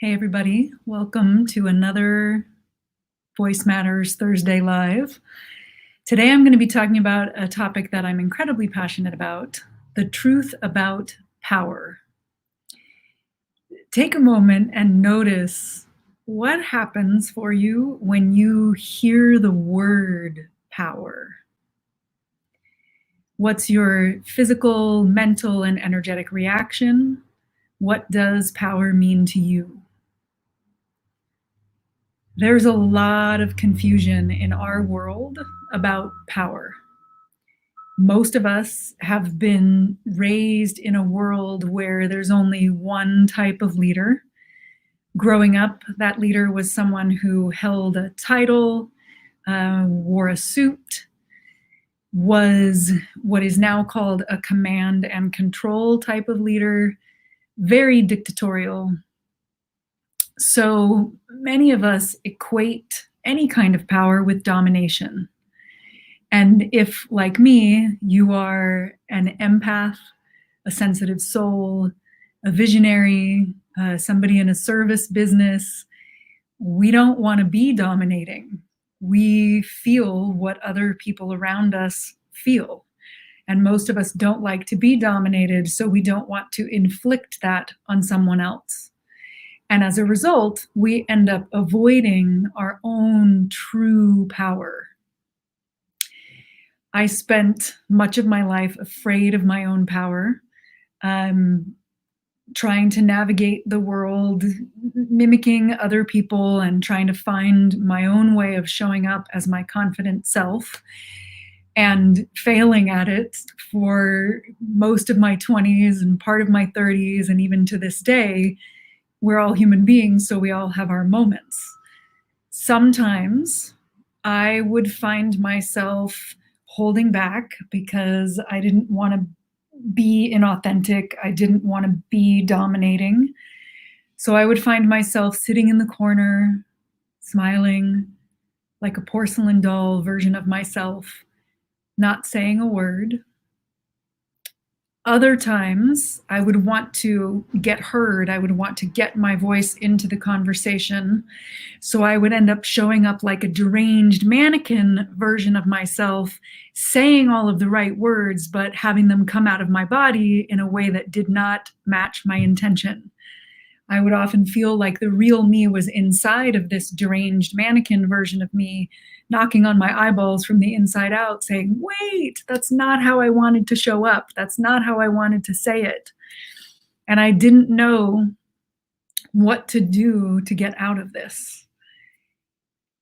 Hey, everybody. Welcome to another Voice Matters Thursday Live. Today, I'm going to be talking about a topic that I'm incredibly passionate about, the truth about power. Take a moment and notice what happens for you when you hear the word power. What's your physical, mental, and energetic reaction? What does power mean to you? There's a lot of confusion in our world about power. Most of us have been raised in a world where there's only one type of leader. Growing up, that leader was someone who held a title, wore a suit, was what is now called a command and control type of leader, very dictatorial. So many of us equate any kind of power with domination. And if, like me, you are an empath, a sensitive soul, a visionary, somebody in a service business, we don't want to be dominating. We feel what other people around us feel. And most of us don't like to be dominated, so we don't want to inflict that on someone else. And as a result, we end up avoiding our own true power. I spent much of my life afraid of my own power, trying to navigate the world, mimicking other people, and trying to find my own way of showing up as my confident self, and failing at it for most of my 20s and part of my 30s, and even to this day. We're all human beings, so we all have our moments. Sometimes I would find myself holding back because I didn't want to be inauthentic. I didn't want to be dominating. So I would find myself sitting in the corner, smiling like a porcelain doll version of myself, not saying a word. Other times, I would want to get heard. I would want to get my voice into the conversation. So I would end up showing up like a deranged mannequin version of myself, saying all of the right words, but having them come out of my body in a way that did not match my intention. I would often feel like the real me was inside of this deranged mannequin version of me, knocking on my eyeballs from the inside out, saying, wait, that's not how I wanted to show up. That's not how I wanted to say it. And I didn't know what to do to get out of this.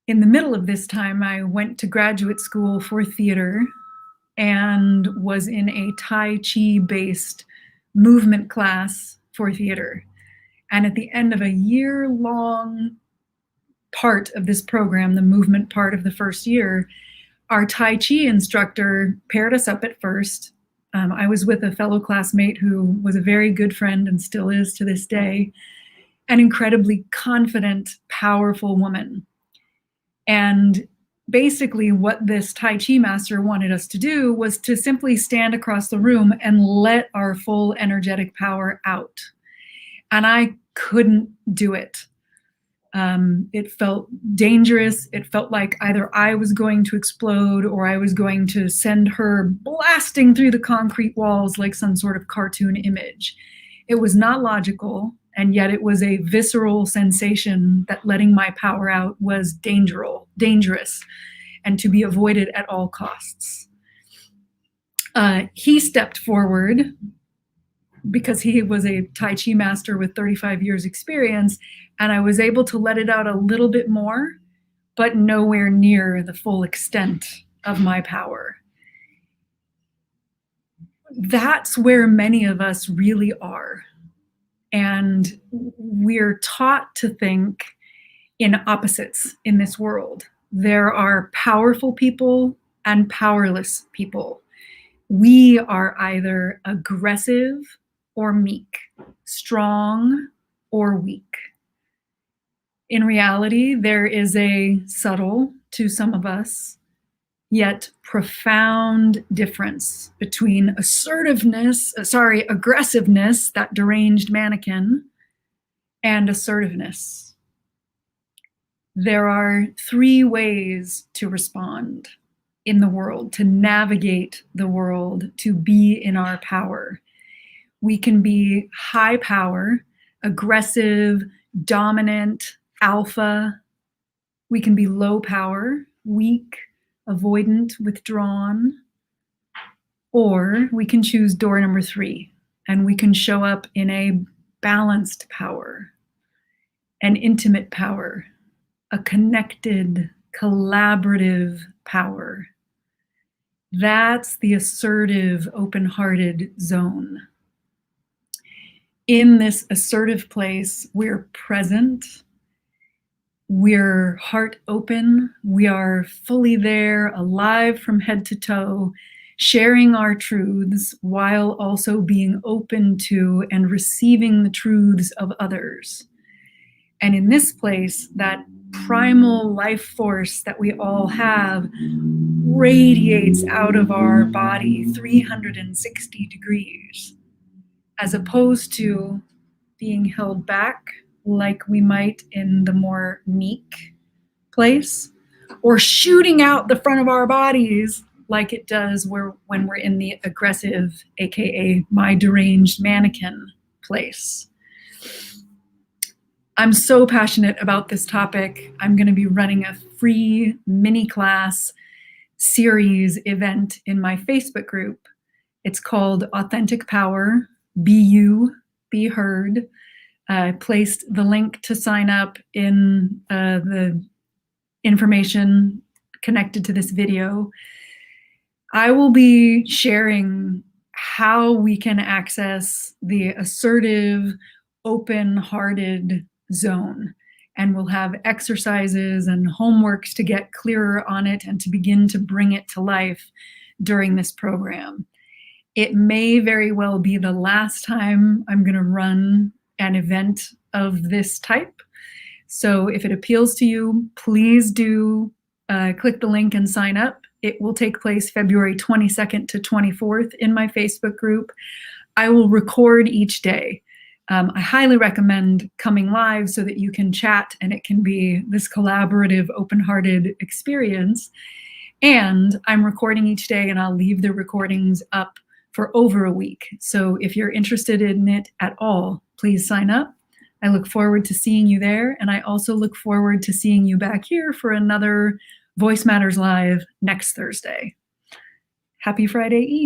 In the middle of this time, I went to graduate school for theater and was in a Tai Chi-based movement class for theater. And at the end of a year-long part of this program, the movement part of the first year, our Tai Chi instructor paired us up at first. I was with a fellow classmate who was a very good friend and still is to this day, an incredibly confident, powerful woman. And basically what this Tai Chi master wanted us to do was to simply stand across the room and let our full energetic power out. And I couldn't do it. It felt dangerous. It felt like either I was going to explode or I was going to send her blasting through the concrete walls like some sort of cartoon image. It was not logical, and yet it was a visceral sensation that letting my power out was dangerous, and to be avoided at all costs. He stepped forward because he was a Tai Chi master with 35 years experience, and I was able to let it out a little bit more, but nowhere near the full extent of my power. That's where many of us really are. And we're taught to think in opposites in this world. There are powerful people and powerless people. We are either aggressive or meek, strong or weak. In reality, there is a subtle, to some of us, yet profound difference between aggressiveness, that deranged mannequin, and assertiveness. There are 3 ways to respond in the world, to navigate the world, to be in our power. We can be high power, aggressive, dominant, alpha. We can be low power, weak, avoidant, withdrawn. Or we can choose door number 3, and we can show up in a balanced power, an intimate power, a connected, collaborative power. That's the assertive, open-hearted zone. In this assertive place, we're present, we're heart open, we are fully there, alive from head to toe, sharing our truths while also being open to and receiving the truths of others. And in this place, that primal life force that we all have radiates out of our body 360 degrees, as opposed to being held back like we might in the more meek place, or shooting out the front of our bodies like it does when we're in the aggressive, aka my deranged mannequin place. I'm so passionate about this topic. I'm going to be running a free mini class series event in my Facebook group. It's called Authentic Power, Be You, Be Heard. I placed the link to sign up in the information connected to this video. I will be sharing how we can access the assertive, open-hearted zone. And we'll have exercises and homeworks to get clearer on it and to begin to bring it to life during this program. It may very well be the last time I'm going to run an event of this type. So if it appeals to you, please do click the link and sign up. It will take place February 22nd to 24th in my Facebook group. I will record each day. I highly recommend coming live so that you can chat and it can be this collaborative, open-hearted experience. And I'm recording each day, and I'll leave the recordings up for over a week. So if you're interested in it at all, please sign up. I look forward to seeing you there. And I also look forward to seeing you back here for another Voice Matters Live next Thursday. Happy Friday Eve.